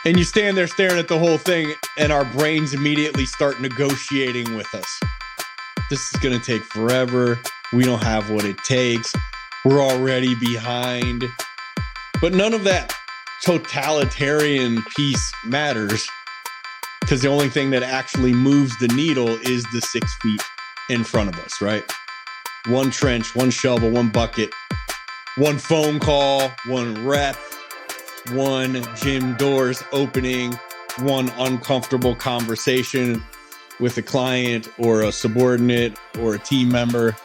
And you stand there staring at the whole thing, and our brains immediately start negotiating with us. This is going to take forever. We don't have what it takes. We're already behind. But none of that totalitarian piece matters, because the only thing that actually moves the needle is the 6 feet in front of us, right? One trench, one shovel, one bucket, one phone call, one rep, one gym doors opening, one uncomfortable conversation with a client or a subordinate or a team member,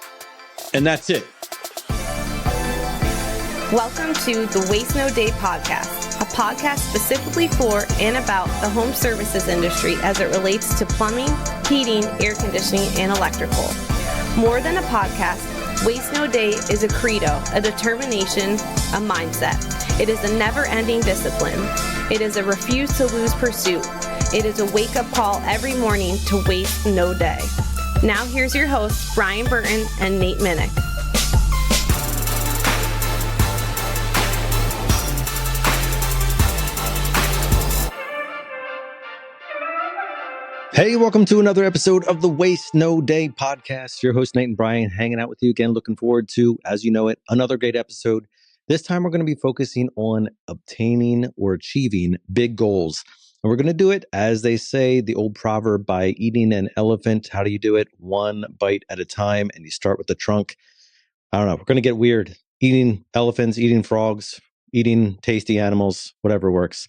and that's it. Welcome to the Waste No Day podcast, a podcast specifically for and about the home services industry as it relates to plumbing, heating, air conditioning, and electrical. More than a podcast, Waste No Day is a credo, a determination, a mindset. It is a never-ending discipline. It is a refuse to lose pursuit. It is a wake-up call every morning to waste no day. Now here's your hosts, Brian Burton and Nate Minnick. Hey, welcome to another episode of the Waste No Day podcast. Your host, Nate and Brian, hanging out with you again. Looking forward to, as you know it, another great episode. This time, we're going to be focusing on obtaining or achieving big goals. And we're going to do it, as they say, the old proverb, by eating an elephant. How do you do it? One bite at a time, and you start with the trunk. I don't know. We're going to get weird. Eating elephants, eating frogs, eating tasty animals, whatever works.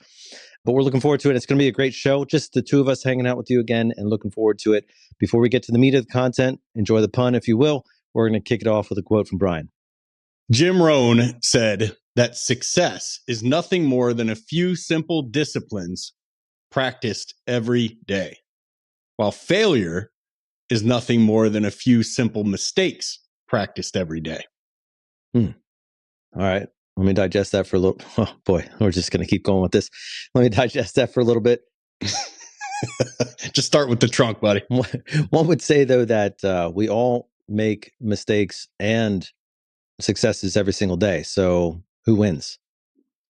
But we're looking forward to it. It's going to be a great show. Just the two of us hanging out with you again and looking forward to it. Before we get to the meat of the content, enjoy the pun, if you will. We're going to kick it off with a quote from Brian. Jim Rohn said that success is nothing more than a few simple disciplines practiced every day, while failure is nothing more than a few simple mistakes practiced every day. All right. Let me digest that for a little. Oh boy, we're just going to keep going with this. Let me digest that for a little bit. Just start with the trunk, buddy. One would say, though, that we all make mistakes and successes every single day. So who wins?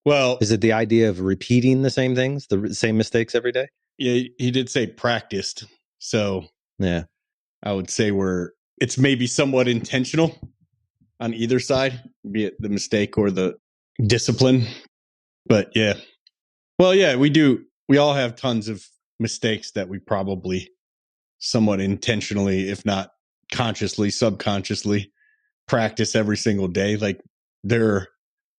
Well, is it the idea of repeating the same things, the same mistakes every day? Yeah, he did say practiced. So yeah, I would say it's maybe somewhat intentional on either side, be it the mistake or the discipline. But yeah. Well, yeah, we all have tons of mistakes that we probably somewhat intentionally, if not consciously, subconsciously practice every single day. Like there are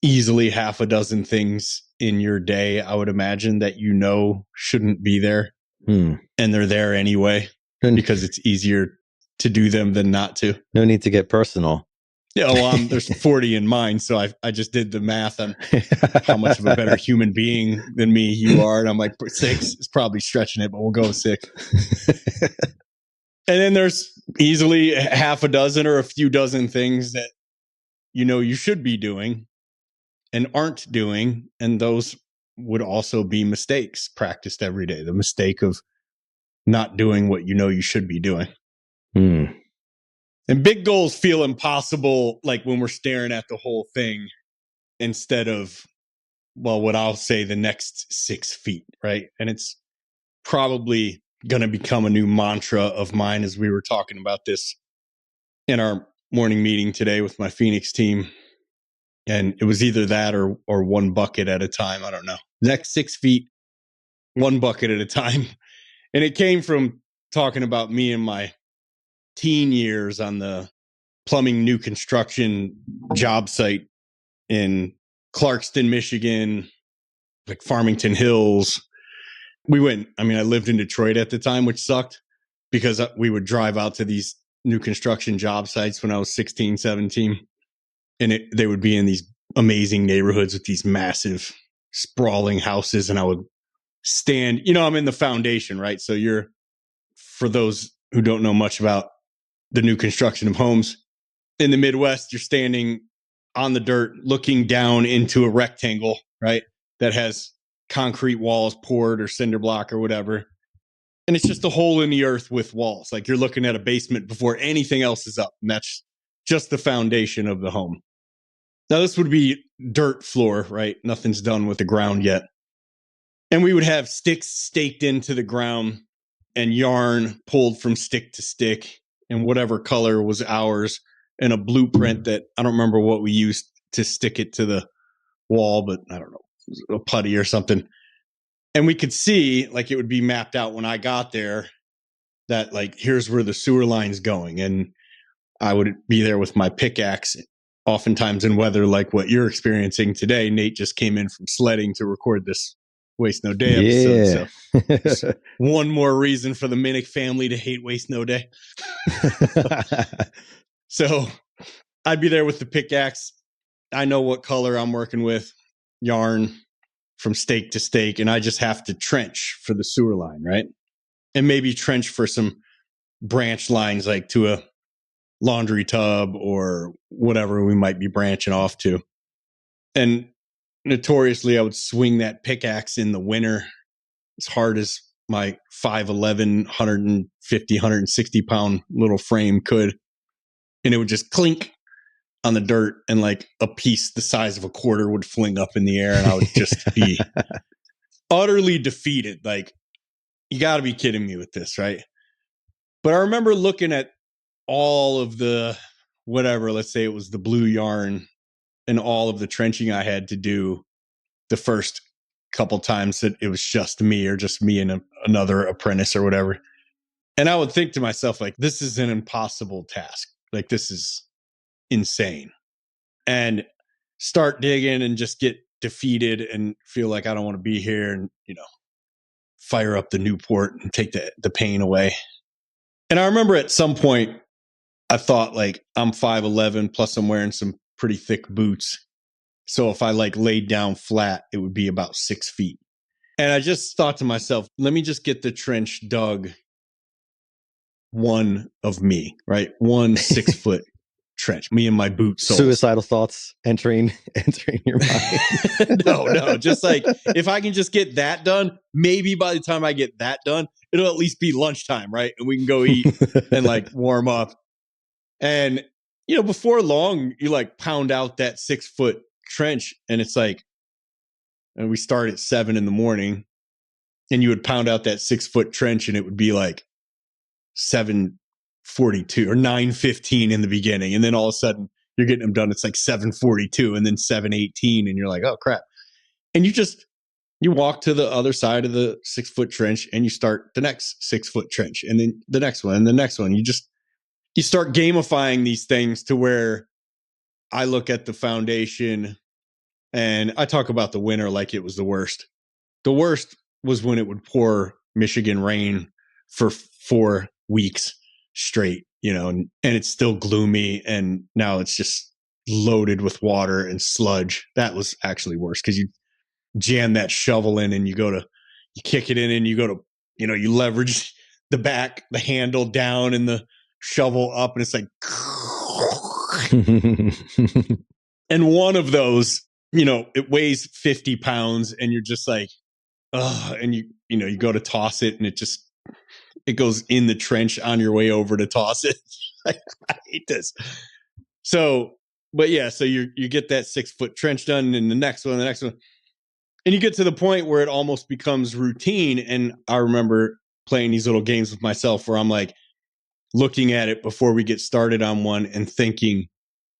easily half a dozen things in your day, I would imagine, that you know shouldn't be there. And they're there anyway because it's easier to do them than not to. No need to get personal. Yeah, well, there's 40 in mine, so I just did the math on how much of a better human being than me you are, and I'm like, 6 is probably stretching it, but we'll go with 6. And then there's easily half a dozen or a few dozen things that you know you should be doing and aren't doing, and those would also be mistakes practiced every day. The mistake of not doing what you know you should be doing. And big goals feel impossible, like when we're staring at the whole thing instead of, well, what I'll say the next 6 feet, right? And it's probably going to become a new mantra of mine, as we were talking about this in our morning meeting today with my Phoenix team. And it was either that or one bucket at a time. I don't know. Next 6 feet, one bucket at a time. And it came from talking about me and my teen years on the plumbing new construction job site in Clarkston, Michigan, like Farmington Hills. I lived in Detroit at the time, which sucked because we would drive out to these new construction job sites when I was 16, 17. And they would be in these amazing neighborhoods with these massive sprawling houses. And I would stand, I'm in the foundation, right? So for those who don't know much about the new construction of homes in the Midwest, you're standing on the dirt looking down into a rectangle, right? That has concrete walls poured or cinder block or whatever. And it's just a hole in the earth with walls. Like you're looking at a basement before anything else is up. And that's just the foundation of the home. Now this would be dirt floor, right? Nothing's done with the ground yet. And we would have sticks staked into the ground and yarn pulled from stick to stick and whatever color was ours, and a blueprint that I don't remember what we used to stick it to the wall, but I don't know, a putty or something. And we could see, like, it would be mapped out when I got there that, like, here's where the sewer line's going. And I would be there with my pickaxe, oftentimes in weather like what you're experiencing today. Nate just came in from sledding to record this Waste No Day episode. Yeah. So one more reason for the Minnick family to hate Waste No Day. So I'd be there with the pickaxe. I know what color I'm working with, yarn from stake to stake, and I just have to trench for the sewer line, right? And maybe trench for some branch lines, like to a laundry tub or whatever we might be branching off to. And notoriously, I would swing that pickaxe in the winter as hard as my 5'11", 150, 160 pound little frame could. And it would just clink on the dirt, and like a piece the size of a quarter would fling up in the air, and I would just be utterly defeated. Like, you got to be kidding me with this, right? But I remember looking at all of the whatever, let's say it was the blue yarn, and all of the trenching I had to do the first couple times that it was just me, or just me and another apprentice or whatever. And I would think to myself, like, this is an impossible task. Like, this is insane. And start digging and just get defeated and feel like I don't want to be here, and, you know, fire up the Newport and take the pain away. And I remember at some point I thought, like, I'm 5'11", plus I'm wearing some pretty thick boots. So if I like laid down flat, it would be about 6 feet. And I just thought to myself, let me just get the trench dug one of me, right? 1 6 foot trench, me and my boot soles. Suicidal thoughts entering your mind. No, just like, if I can just get that done, maybe by the time I get that done, it'll at least be lunchtime, right? And we can go eat and like warm up. And, you know, before long, you like pound out that 6 foot trench, and it's like, and we start at 7 a.m, and you would pound out that 6 foot trench, and it would be like 7:42 or 9:15 in the beginning, and then all of a sudden you're getting them done. It's like 7:42, and then 7:18, and you're like, oh crap! And you walk to the other side of the 6 foot trench, and you start the next 6 foot trench, and then the next one, and the next one. You start gamifying these things to where I look at the foundation, and I talk about the winter like it was the worst. The worst was when it would pour Michigan rain for 4 weeks straight, you know, and it's still gloomy, and now it's just loaded with water and sludge. That was actually worse, because you jam that shovel in, and you kick it in, and you go to, you know, you leverage the handle down and the shovel up, and it's like, and one of those, you know, it weighs 50 pounds, and you're just like, and you go to toss it, and it goes in the trench on your way over to toss it. I hate this. So, but yeah, so you get that 6 foot trench done, and the next one, and you get to the point where it almost becomes routine. And I remember playing these little games with myself where I'm like looking at it before we get started on one and thinking,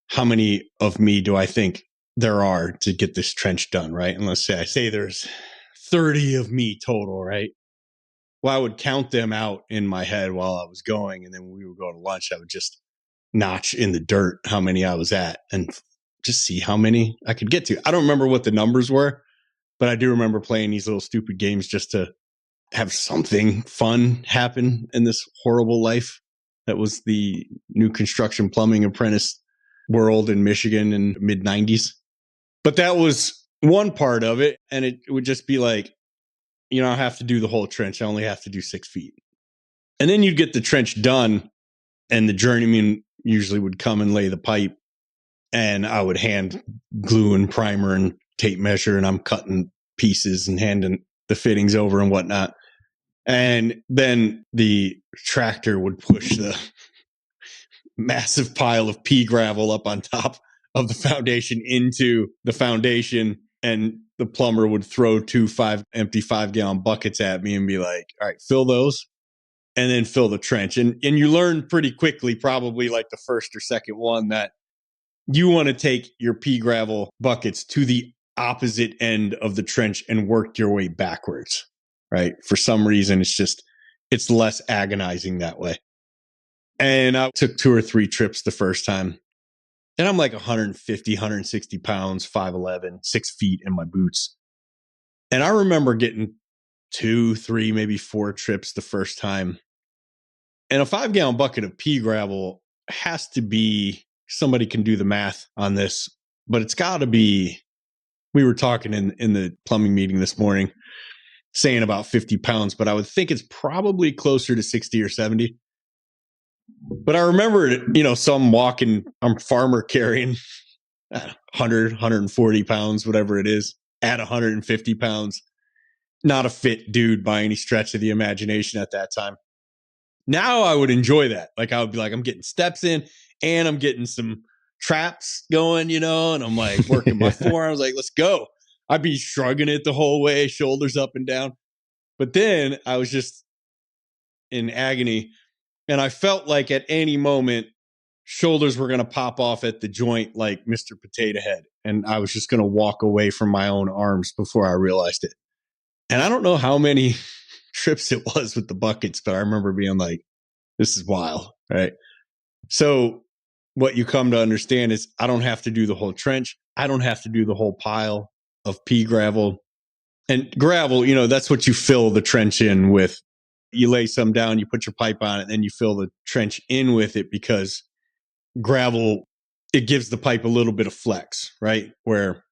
how many of me do I think there are to get this trench done, right? And let's say I say there's 30 of me total, right? Well, I would count them out in my head while I was going, and then when we would go to lunch, I would just notch in the dirt how many I was at and just see how many I could get to. I don't remember what the numbers were, but I do remember playing these little stupid games just to have something fun happen in this horrible life that was the new construction plumbing apprentice world in Michigan in the mid-90s. But that was one part of it, and it would just be like, you know, I have to do the whole trench. I only have to do 6 feet. And then you'd get the trench done, and the journeyman usually would come and lay the pipe, and I would hand glue and primer and tape measure, and I'm cutting pieces and handing the fittings over and whatnot. And then the tractor would push the massive pile of pea gravel up on top of the foundation into the foundation, and the plumber would throw 2 empty 5-gallon buckets at me and be like, all right, fill those and then fill the trench. And you learn pretty quickly, probably like the first or second one, that you want to take your pea gravel buckets to the opposite end of the trench and work your way backwards, right? For some reason, it's less agonizing that way. And I took 2 or 3 trips the first time. And I'm like 150, 160 pounds, 5'11", 6 feet in my boots. And I remember getting 2, 3, maybe 4 trips the first time. And a 5-gallon bucket of pea gravel has to be, somebody can do the math on this, but it's got to be, we were talking in the plumbing meeting this morning, saying about 50 pounds, but I would think it's probably closer to 60 or 70. But I remember, so I'm farmer carrying 100, 140 pounds, whatever it is, at 150 pounds. Not a fit dude by any stretch of the imagination at that time. Now I would enjoy that. Like I would be like, I'm getting steps in and I'm getting some traps going, and I'm like working my forearms, like, let's go. I'd be shrugging it the whole way, shoulders up and down. But then I was just in agony. And I felt like at any moment, shoulders were going to pop off at the joint like Mr. Potato Head. And I was just going to walk away from my own arms before I realized it. And I don't know how many trips it was with the buckets, but I remember being like, this is wild, right? So what you come to understand is I don't have to do the whole trench. I don't have to do the whole pile of pea gravel. And gravel, that's what you fill the trench in with. You lay some down, you put your pipe on it, and then you fill the trench in with it, because gravel, it gives the pipe a little bit of flex, right? Where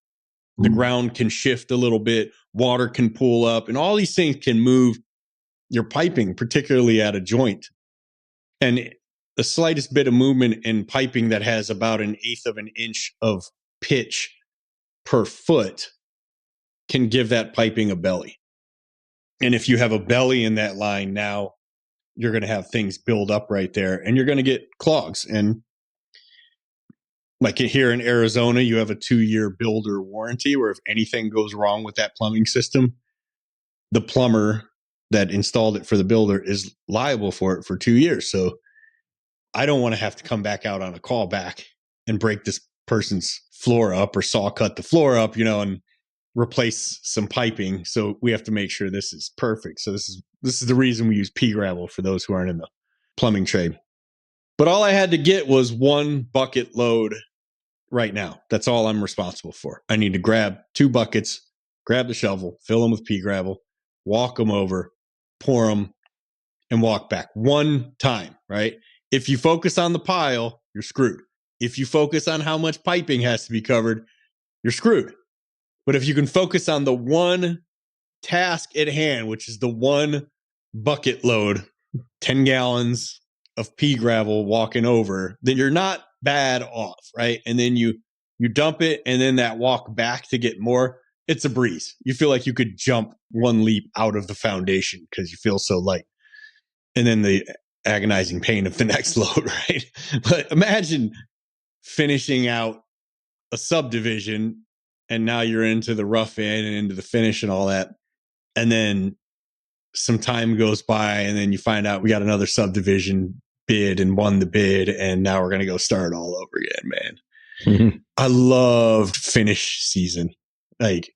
the ground can shift a little bit, water can pool up, and all these things can move your piping, particularly at a joint. And the slightest bit of movement in piping that has about 1/8 of an inch of pitch per foot can give that piping a belly. And if you have a belly in that line, now you're going to have things build up right there and you're going to get clogs. And like here in Arizona, you have a 2-year builder warranty where if anything goes wrong with that plumbing system, the plumber that installed it for the builder is liable for it for 2 years. So I don't want to have to come back out on a call back and break this person's floor up or saw cut the floor up, and replace some piping. So we have to make sure this is perfect. So this is the reason we use pea gravel for those who aren't in the plumbing trade. But all I had to get was 1 bucket load right now. That's all I'm responsible for. I need to grab 2 buckets, grab the shovel, fill them with pea gravel, walk them over, pour them, and walk back 1 time, right? If you focus on the pile, you're screwed. If you focus on how much piping has to be covered, you're screwed. But if you can focus on the one task at hand, which is the 1 bucket load, 10 gallons of pea gravel walking over, then you're not bad off, right? And then you dump it, and then that walk back to get more, it's a breeze. You feel like you could jump 1 leap out of the foundation because you feel so light. And then the agonizing pain of the next load, right? But imagine finishing out a subdivision and now you're into the rough end and into the finish and all that. And then some time goes by and then you find out we got another subdivision bid and won the bid. And now we're going to go start all over again, man. Mm-hmm. I loved finish season. Like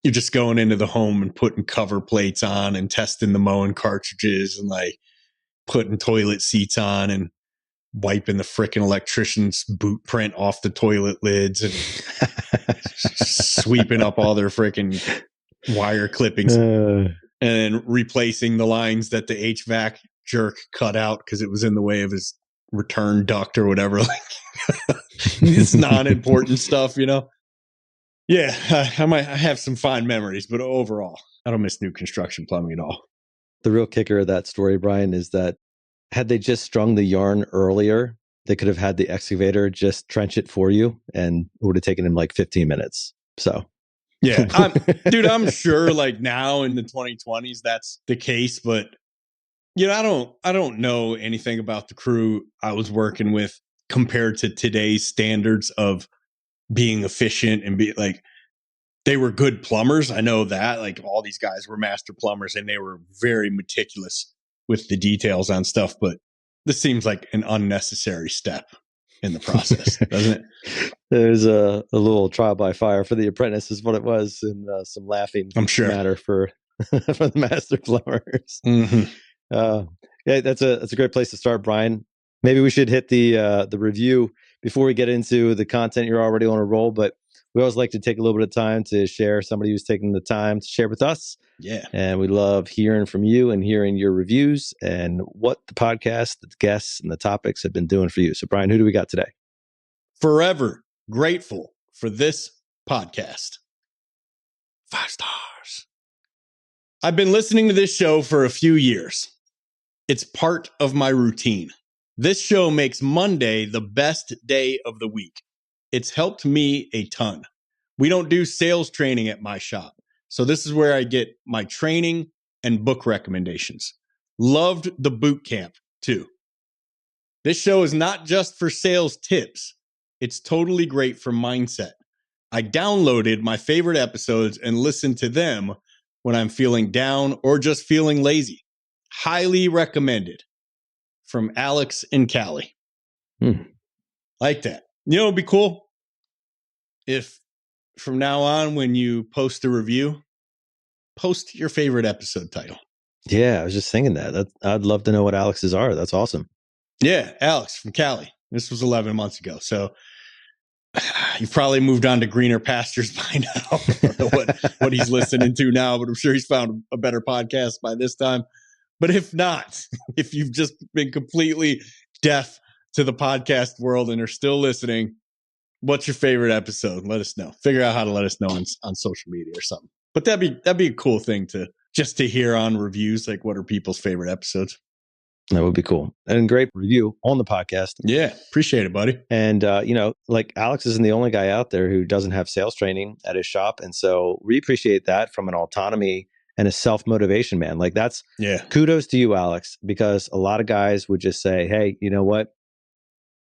you're just going into the home and putting cover plates on and testing the mowing cartridges and like putting toilet seats on and wiping the frickin' electrician's boot print off the toilet lids and sweeping up all their frickin' wire clippings and replacing the lines that the HVAC jerk cut out because it was in the way of his return duct or whatever. Like it's non-important stuff, Yeah, I have some fond memories, but overall, I don't miss new construction plumbing at all. The real kicker of that story, Brian, is that had they just strung the yarn earlier, they could have had the excavator just trench it for you, and it would have taken him like 15 minutes. So, yeah, I'm sure like now in the 2020s, that's the case. But, I don't know anything about the crew I was working with compared to today's standards of being efficient and be like, they were good plumbers. I know that. Like all these guys were master plumbers and they were very meticulous with the details on stuff. But this seems like an unnecessary step in the process, doesn't it? There's a little trial by fire for the apprentice is what it was, and some laughing I'm sure matter for for the master plumbers. Mm-hmm. Yeah, that's a great place to start, Brian. Maybe we should hit the review before we get into the content. You're already on a roll, but we always like to take a little bit of time to share somebody who's taking the time to share with us. Yeah. And we love hearing from you and hearing your reviews and what the podcast, the guests, and the topics have been doing for you. So, Brian, who do we got today? Forever grateful for this podcast. 5 stars. I've been listening to this show for a few years. It's part of my routine. This show makes Monday the best day of the week. It's helped me a ton. We don't do sales training at my shop, so this is where I get my training and book recommendations. Loved the boot camp too. This show is not just for sales tips. It's totally great for mindset. I downloaded my favorite episodes and listened to them when I'm feeling down or just feeling lazy. Highly recommended. From Alex and Callie. Like that. You know, it'd be cool if from now on, when you post a review, post your favorite episode title. Yeah, I was just thinking that. I'd love to know what Alex's are. That's awesome. Yeah, Alex from Callie. This was 11 months ago. So you've probably moved on to greener pastures by now. I don't know what he's listening to now, but I'm sure he's found a better podcast by this time. But if not, if you've just been completely deaf to the podcast world and are still listening, what's your favorite episode? Let us know. Figure out how to let us know on social media or something. But that'd be a cool thing to hear on reviews. Like, what are people's favorite episodes? That would be cool. And great review on the podcast. Yeah, appreciate it, buddy. And, like Alex isn't the only guy out there who doesn't have sales training at his shop. And so we appreciate that from an autonomy and a self-motivation, man. Like that's kudos to you, Alex, because a lot of guys would just say, hey, you know what?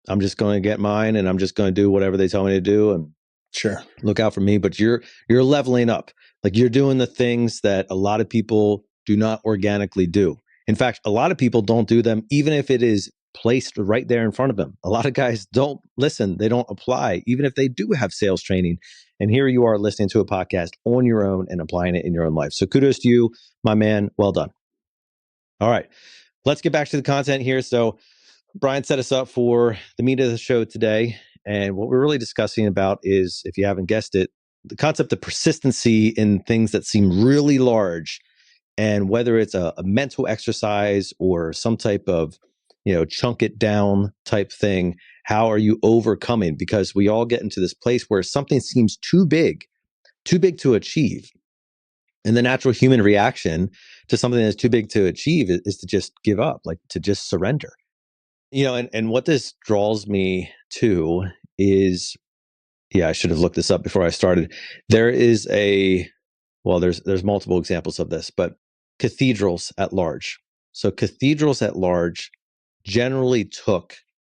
I'm just going to get mine and I'm just going to do whatever they tell me to do and sure, look out for me. But you're leveling up. Like you're doing the things that a lot of people do not organically do. In fact, a lot of people don't do them, even if it is placed right there in front of them. A lot of guys don't listen. They don't apply, even if they do have sales training. And here you are listening to a podcast on your own and applying it in your own life. So kudos to you, my man. Well done. All right, let's get back to the content here. So Brian set us up for the meat of the show today. And what we're really discussing about is, if you haven't guessed it, the concept of persistency in things that seem really large. And whether it's a mental exercise or some type of, chunk it down type thing, how are you overcoming? Because we all get into this place where something seems too big to achieve. And the natural human reaction to something that's too big to achieve is to just give up, like to just surrender. And what this draws me to is, I should have looked this up before I started. There is there's multiple examples of this, but cathedrals at large. So cathedrals at large generally took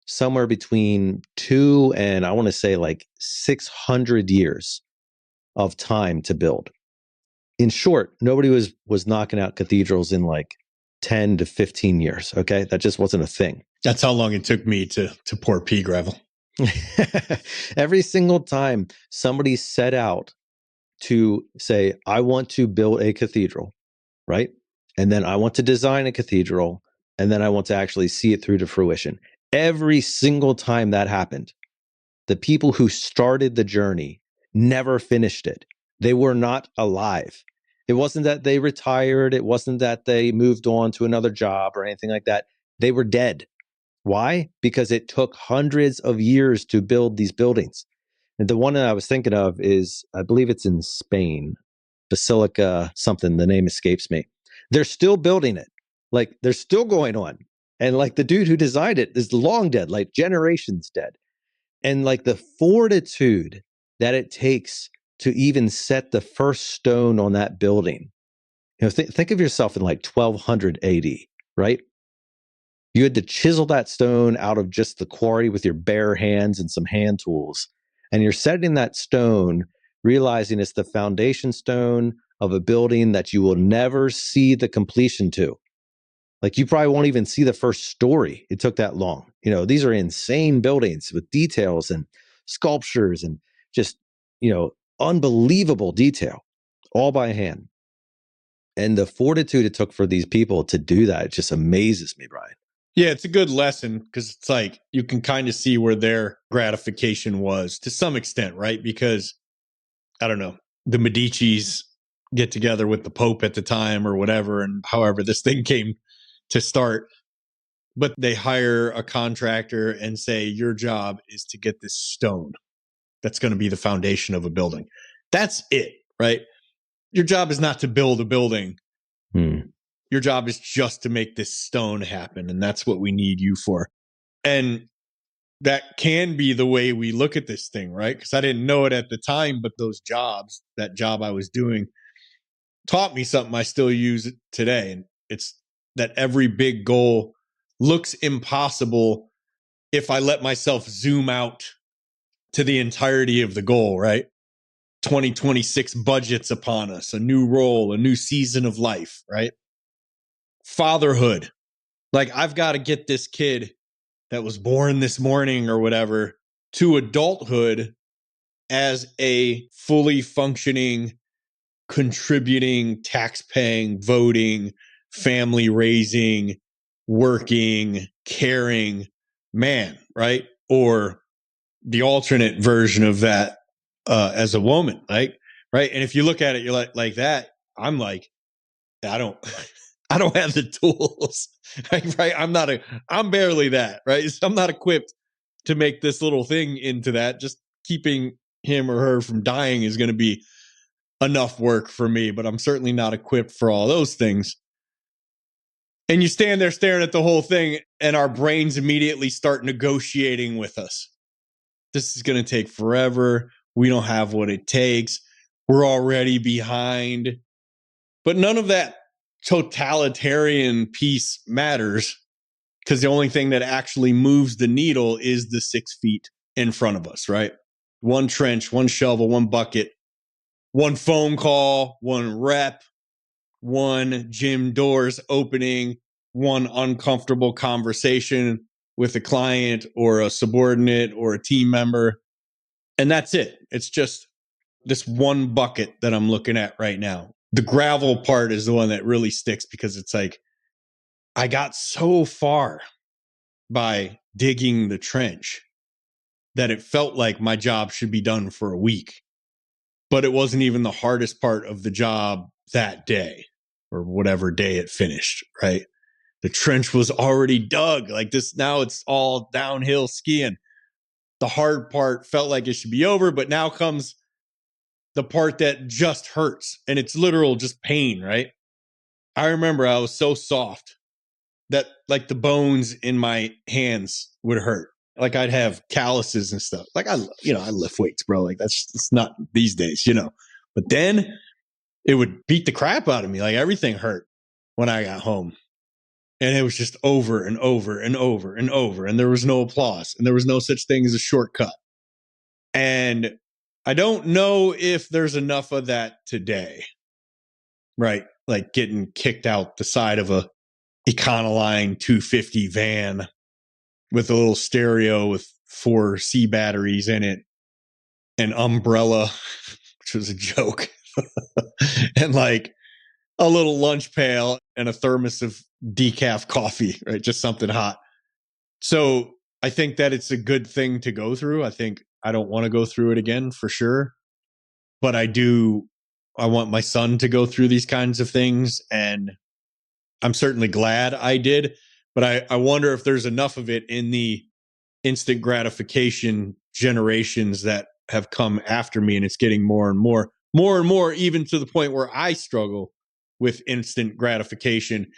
somewhere between 2 and I want to say like 600 years of time to build. In short, nobody was knocking out cathedrals in like 10 to 15 years. Okay. That just wasn't a thing. That's how long it took me to pour pea gravel. Every single time somebody set out to say, I want to build a cathedral, right? And then I want to design a cathedral, and then I want to actually see it through to fruition. Every single time that happened, the people who started the journey never finished it. They were not alive. It wasn't that they retired. It wasn't that they moved on to another job or anything like that. They were dead. Why? Because it took hundreds of years to build these buildings. And the one that I was thinking of is, I believe it's in Spain, Basilica something, the name escapes me. They're still building it. Like they're still going on. And like the dude who designed it is long dead, like generations dead. And like the fortitude that it takes to even set the first stone on that building. Think of yourself in like 1200 AD, right? You had to chisel that stone out of just the quarry with your bare hands and some hand tools. And you're setting that stone realizing it's the foundation stone of a building that you will never see the completion to. Like you probably won't even see the first story. It took that long. These are insane buildings with details and sculptures and just, unbelievable detail, all by hand. And the fortitude it took for these people to do that, it just amazes me, Brian. Yeah, it's a good lesson because it's like you can kind of see where their gratification was to some extent, right? Because, I don't know, the Medicis get together with the Pope at the time or whatever, and however this thing came to start. But they hire a contractor and say, your job is to get this stone that's going to be the foundation of a building. That's it, right? Your job is not to build a building. Your job is just to make this stone happen. And that's what we need you for. And that can be the way we look at this thing, right? Because I didn't know it at the time, but those jobs, that job I was doing, taught me something I still use today. And it's that every big goal looks impossible if I let myself zoom out to the entirety of the goal, right? 2026 budgets upon us, a new role, a new season of life, right? Fatherhood. Like I've got to get this kid that was born this morning or whatever to adulthood as a fully functioning, contributing, tax-paying, voting, family raising, working, caring man, right? Or the alternate version of that as a woman, right? And if you look at it, you're like that. I'm like, I don't have the tools, right? I'm barely that, right? So I'm not equipped to make this little thing into that. Just keeping him or her from dying is going to be enough work for me, but I'm certainly not equipped for all those things. And you stand there staring at the whole thing, and our brains immediately start negotiating with us. This is going to take forever. We don't have what it takes. We're already behind. But none of that totalitarian piece matters because the only thing that actually moves the needle is the 6 feet in front of us, right? One trench, one shovel, one bucket, one phone call, one rep, one gym doors opening, one uncomfortable conversation with a client or a subordinate or a team member. And that's it. It's just this one bucket that I'm looking at right now. The gravel part is the one that really sticks because it's like, I got so far by digging the trench that it felt like my job should be done for a week. But it wasn't even the hardest part of the job that day or whatever day it finished, right? The trench was already dug. Like this, now it's all downhill skiing. The hard part felt like it should be over, but now comes the part that just hurts. And it's literal just pain, right? I remember I was so soft that like the bones in my hands would hurt. Like I'd have calluses and stuff. Like I lift weights, bro. Like it's not these days, But then it would beat the crap out of me. Like everything hurt when I got home. And it was just over and over and over and over. And there was no applause. And there was no such thing as a shortcut. And I don't know if there's enough of that today. Right? Like getting kicked out the side of a Econoline 250 van with a little stereo with 4 C batteries in it, an umbrella, which was a joke, and like a little lunch pail and a thermos of decaf coffee, right? Just something hot. So I think that it's a good thing to go through. I think I don't want to go through it again for sure, but I want my son to go through these kinds of things. And I'm certainly glad I did, but I wonder if there's enough of it in the instant gratification generations that have come after me. And it's getting more and more, even to the point where I struggle with instant gratification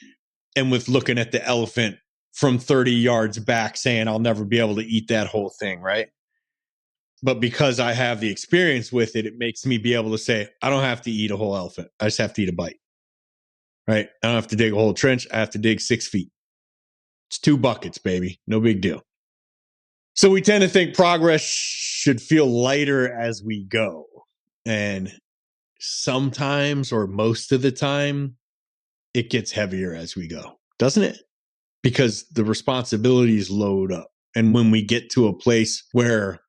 and with looking at the elephant from 30 yards back saying, I'll never be able to eat that whole thing, right? But because I have the experience with it, it makes me be able to say, I don't have to eat a whole elephant. I just have to eat a bite, right? I don't have to dig a whole trench. I have to dig 6 feet. It's 2 buckets, baby. No big deal. So we tend to think progress should feel lighter as we go. And sometimes, or most of the time, it gets heavier as we go, doesn't it? Because the responsibilities load up. And when we get to a place where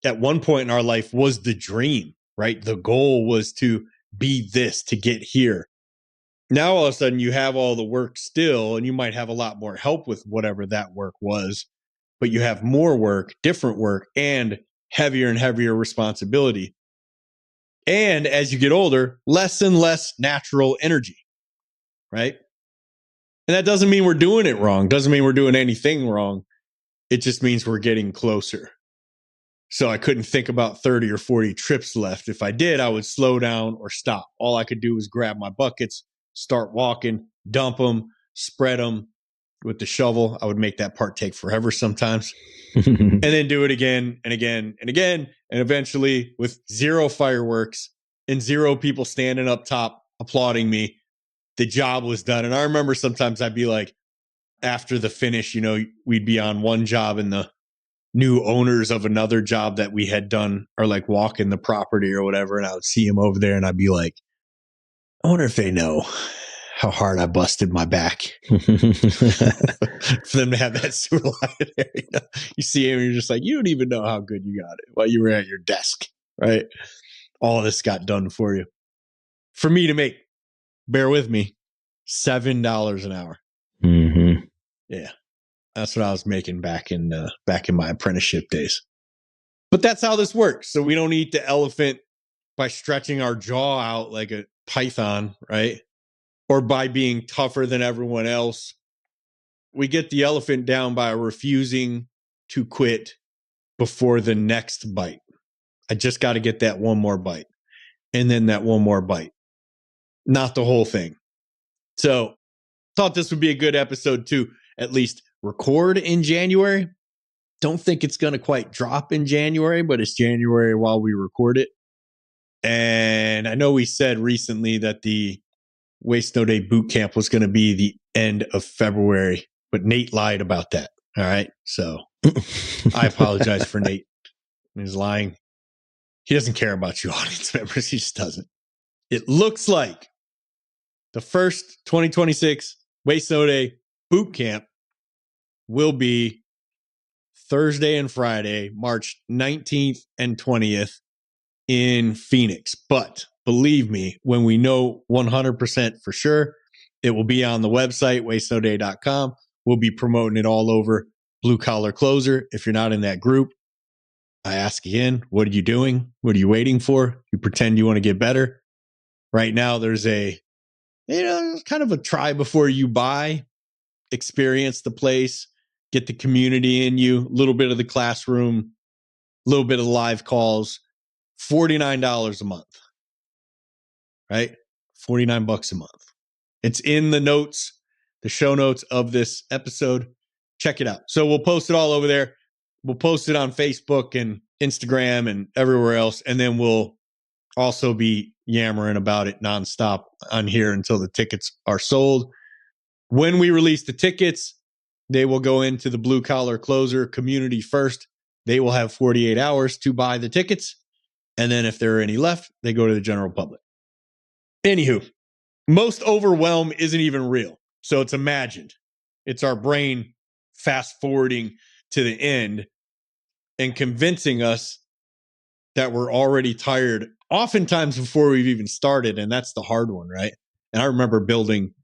at one point in our life was the dream, right? The goal was to be this, to get here. Now, all of a sudden, you have all the work still, and you might have a lot more help with whatever that work was, but you have more work, different work, and heavier and heavier responsibility. And as you get older, less and less natural energy, right? And that doesn't mean we're doing it wrong. Doesn't mean we're doing anything wrong. It just means we're getting closer. So I couldn't think about 30 or 40 trips left. If I did, I would slow down or stop. All I could do was grab my buckets, start walking, dump them, spread them with the shovel. I would make that part take forever sometimes. And then do it again and again and again. And eventually, with zero fireworks and zero people standing up top applauding me, the job was done. And I remember sometimes I'd be like, after the finish, you know, we'd be on one job and the new owners of another job that we had done are like walking the property or whatever. And I would see them over there and I'd be like, I wonder if they know how hard I busted my back for them to have that sewer line there. You know? You see him and you're just like, you don't even know how good you got it while you were at your desk, right? All of this got done for you. For me to make, bear with me, $7 an hour. Mm-hmm. Yeah. That's what I was making back in my apprenticeship days. But that's how this works. So we don't eat the elephant by stretching our jaw out like a python, right? Or by being tougher than everyone else. We get the elephant down by refusing to quit before the next bite. I just got to get that one more bite. And then that one more bite. Not the whole thing. So thought this would be a good episode to at least record in January. Don't think it's going to quite drop in January, but it's January while we record it. And I know we said recently that the Waste No Day boot camp was going to be the end of February, but Nate lied about that. All right. So I apologize for Nate. He's lying. He doesn't care about you audience members. He just doesn't. It looks like the first 2026 Waste No Day boot camp will be Thursday and Friday, March 19th and 20th in Phoenix. But believe me, when we know 100% for sure, it will be on the website, wastenoday.com. We'll be promoting it all over Blue Collar Closer. If you're not in that group, I ask again, what are you doing? What are you waiting for? You pretend you want to get better. Right now, there's kind of a try before you buy, experience the place, get the community in you, a little bit of the classroom, a little bit of the live calls, $49 a month, right? $49 a month. It's in the notes, the show notes of this episode. Check it out. So we'll post it all over there. We'll post it on Facebook and Instagram and everywhere else. And then we'll also be yammering about it nonstop on here until the tickets are sold. When we release the tickets, they will go into the Blue Collar Closer community first. They will have 48 hours to buy the tickets. And then if there are any left, they go to the general public. Anywho, most overwhelm isn't even real. So it's imagined. It's our brain fast forwarding to the end and convincing us that we're already tired, oftentimes before we've even started. And that's the hard one, right? And I remember building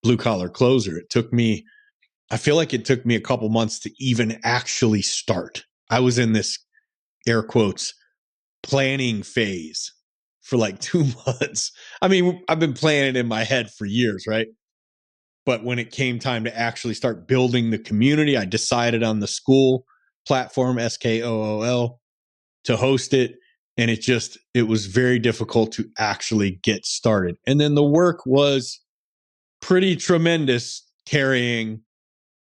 Blue Collar Closer. I feel like it took me a couple months to even actually start. I was in this, air quotes, planning phase for like 2 months. I mean, I've been planning in my head for years, right? But when it came time to actually start building the community, I decided on the school platform, SKOOL, to host it. And it was very difficult to actually get started. And then the work was pretty tremendous, carrying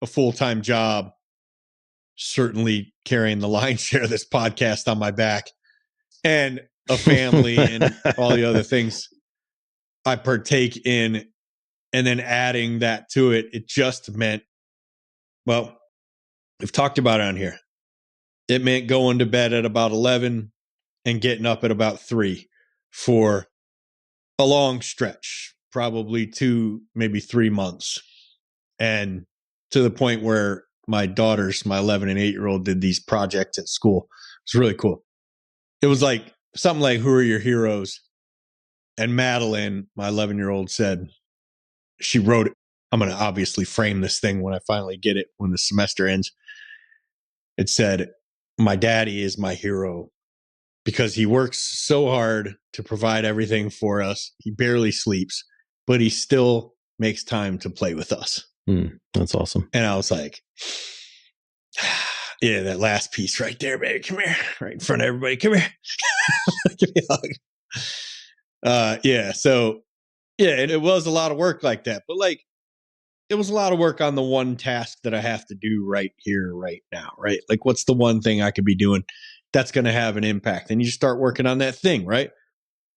a full-time job, certainly carrying the lion's share of this podcast on my back, and a family and all the other things I partake in. And then adding that to it, it just meant, well, we've talked about it on here. It meant going to bed at about 11 and getting up at about 3. for a long stretch, probably 2, maybe 3 months. And to the point where my daughters, my 11 and 8-year-old, did these projects at school. It's really cool. It was like something like, who are your heroes? And Madeline, my 11-year-old, said, she wrote it. I'm going to obviously frame this thing when I finally get it, when the semester ends. It said, my daddy is my hero because he works so hard to provide everything for us. He barely sleeps, but he still makes time to play with us. That's awesome. And I was like, yeah, that last piece right there, baby. Come here. Right in front of everybody. Come here. Give me a hug. Yeah. So, yeah, and it was a lot of work like that. But like, it was a lot of work on the one task that I have to do right here, right now, right? Like, what's the one thing I could be doing that's going to have an impact? And you start working on that thing, right?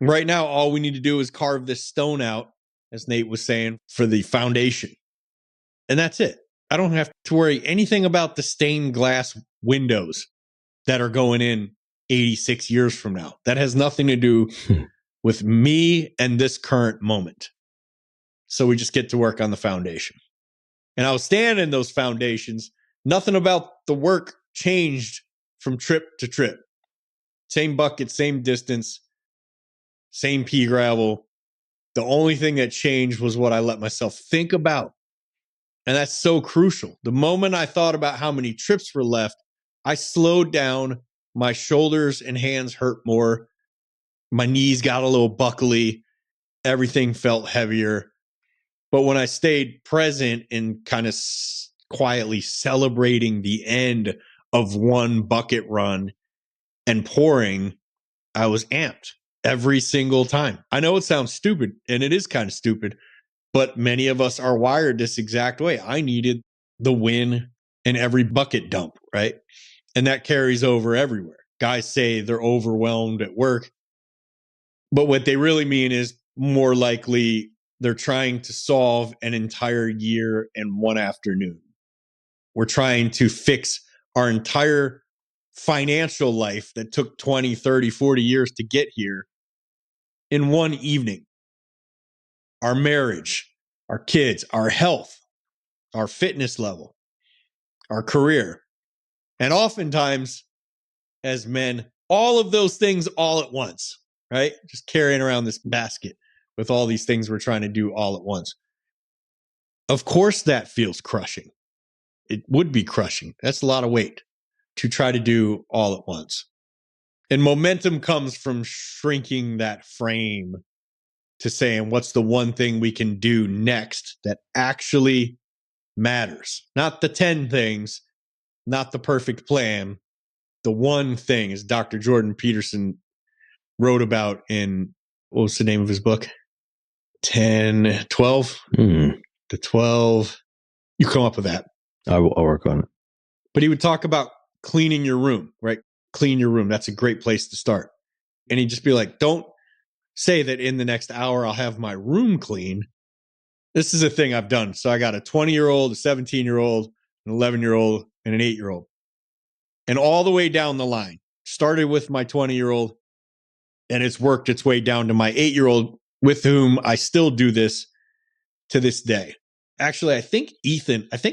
Right now, all we need to do is carve this stone out, as Nate was saying, for the foundation. And that's it. I don't have to worry anything about the stained glass windows that are going in 86 years from now. That has nothing to do with me and this current moment. So we just get to work on the foundation. And I was standing in those foundations. Nothing about the work changed from trip to trip. Same bucket, same distance, same pea gravel. The only thing that changed was what I let myself think about. And that's so crucial. The moment I thought about how many trips were left, I slowed down. My shoulders and hands hurt more. My knees got a little buckly. Everything felt heavier. But when I stayed present and kind of quietly celebrating the end of one bucket run and pouring, I was amped every single time. I know it sounds stupid, and it is kind of stupid, but many of us are wired this exact way. I needed the win in every bucket dump, right? And that carries over everywhere. Guys say they're overwhelmed at work, but what they really mean is more likely they're trying to solve an entire year in one afternoon. We're trying to fix our entire financial life that took 20, 30, 40 years to get here in one evening. Our marriage, our kids, our health, our fitness level, our career. And oftentimes, as men, all of those things all at once, right? Just carrying around this basket with all these things we're trying to do all at once. Of course, that feels crushing. It would be crushing. That's a lot of weight to try to do all at once. And momentum comes from shrinking that frame to saying, what's the one thing we can do next that actually matters? Not the 10 things, not the perfect plan. The one thing, as Dr. Jordan Peterson wrote about in, what was the name of his book? 10, 12? The 12. You come up with that. I'll work on it. But he would talk about cleaning your room, right? Clean your room. That's a great place to start. And he'd just be like, don't say that in the next hour I'll have my room clean. This is a thing I've done. So I got a 20-year-old, a 17-year-old, an 11-year-old, and an 8-year-old. And all the way down the line. Started with my 20-year-old, and it's worked its way down to my 8-year-old, with whom I still do this to this day. Actually, I think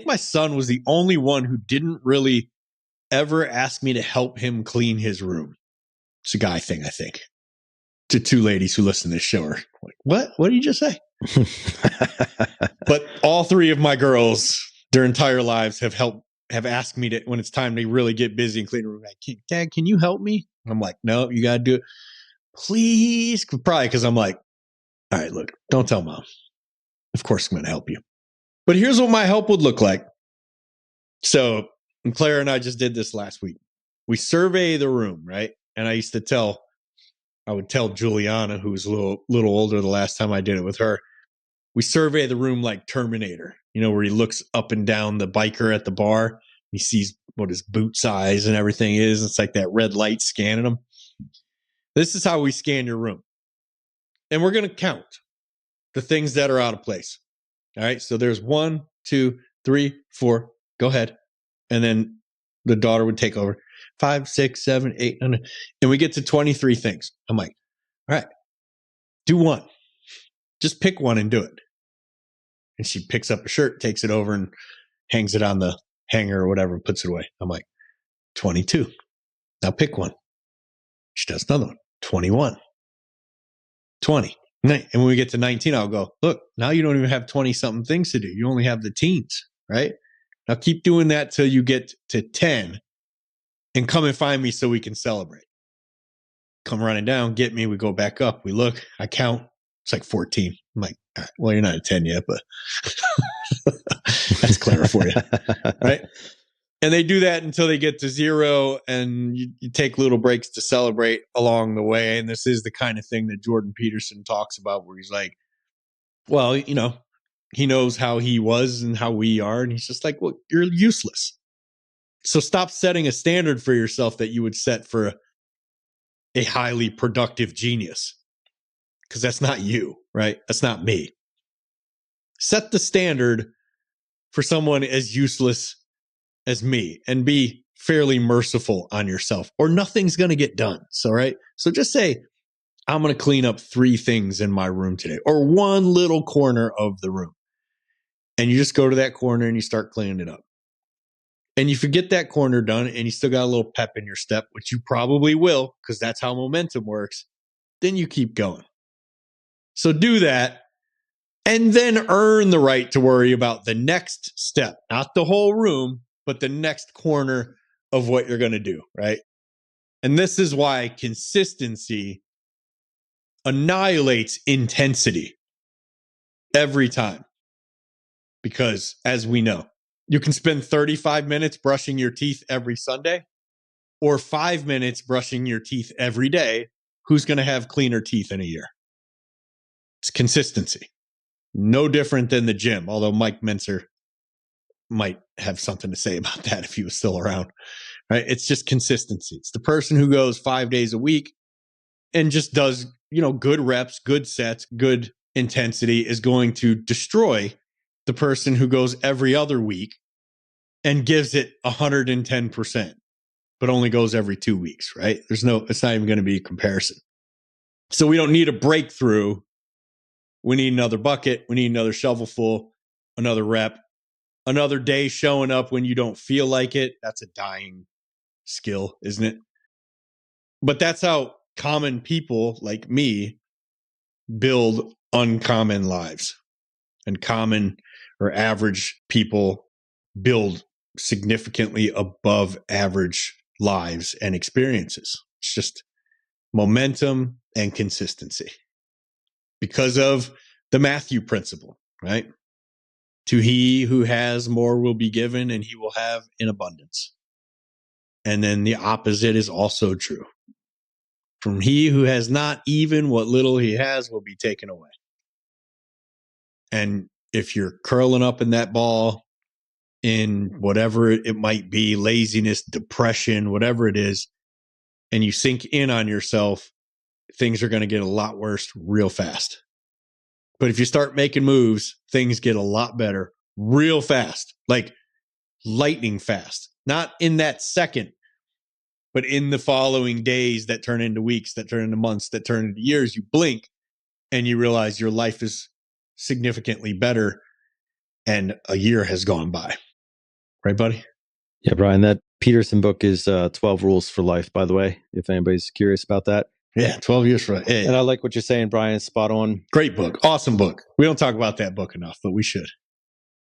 my son was the only one who didn't really ever ask me to help him clean his room. It's a guy thing, I think. To two ladies who listen to this show are like, what? What did you just say? But all three of my girls, their entire lives, have asked me to, when it's time to really get busy and clean the room, like, Dad, can you help me? I'm like, no, you got to do it. Please. Probably because I'm like, all right, look, don't tell Mom. Of course I'm going to help you. But here's what my help would look like. So, and Claire and I just did this last week. We survey the room, right? And I would tell Juliana, who was a little older the last time I did it with her, we survey the room like Terminator, where he looks up and down the biker at the bar. He sees what his boot size and everything is. It's like that red light scanning him. This is how we scan your room. And we're going to count the things that are out of place. All right. So there's 1, 2, 3, 4. Go ahead. And then the daughter would take over. 5, 6, 7, 8, 9. And we get to 23 things. I'm like, all right, Do one. Just pick one and do it. And she picks up a shirt, takes it over and hangs it on the hanger or whatever, and puts it away. I'm like, 22. Now pick one. She does another one. 21. 20. And when we get to 19, I'll go, look, now you don't even have 20 something things to do. You only have the teens, right? Now keep doing that till you get to 10 and come and find me so we can celebrate. Come running down, get me. We go back up. We look, I count. It's like 14. I'm like, all right, well, you're not at 10 yet, but that's clever for you, right? And they do that until they get to 0, and you take little breaks to celebrate along the way. And this is the kind of thing that Jordan Peterson talks about, where he's like, well, you know, he knows how he was and how we are. And he's just like, well, you're useless. So stop setting a standard for yourself that you would set for a highly productive genius, because that's not you, right? That's not me. Set the standard for someone as useless as me and be fairly merciful on yourself, or nothing's going to get done. So, right. So just say, I'm going to clean up 3 things in my room today, or one little corner of the room. And you just go to that corner and you start cleaning it up. And you forget that corner done and you still got a little pep in your step, which you probably will, because that's how momentum works. Then you keep going. So do that, and then earn the right to worry about the next step, not the whole room, but the next corner of what you're going to do, right? And this is why consistency annihilates intensity every time. Because as we know, you can spend 35 minutes brushing your teeth every Sunday, or 5 minutes brushing your teeth every day. Who's going to have cleaner teeth in a year? It's consistency. No different than the gym, although Mike Mentzer might have something to say about that if he was still around, right? It's just consistency. It's the person who goes 5 days a week and just does, you know, good reps, good sets, good intensity is going to destroy the person who goes every other week and gives it 110%, but only goes every 2 weeks, right? It's not even going to be a comparison. So we don't need a breakthrough. We need another bucket. We need another shovelful, another rep, another day showing up when you don't feel like it. That's a dying skill, isn't it? But that's how common people like me build uncommon lives. And common or average people build significantly above average lives and experiences. It's just momentum and consistency. Because of the Matthew principle, right? To he who has more will be given, and he will have in abundance. And then the opposite is also true. From he who has not, even what little he has will be taken away. And if you're curling up in that ball in whatever it might be, laziness, depression, whatever it is, and you sink in on yourself, things are going to get a lot worse real fast. But if you start making moves, things get a lot better real fast, like lightning fast. Not in that second, but in the following days that turn into weeks, that turn into months, that turn into years. You blink and you realize your life is significantly better and a year has gone by. Right, buddy? Yeah, Brian, that Peterson book is 12 Rules for Life, by the way, if anybody's curious about that. Yeah, 12 years for life. Yeah. And I like what you're saying, Brian. Spot on. Great book. Awesome book. We don't talk about that book enough, but we should.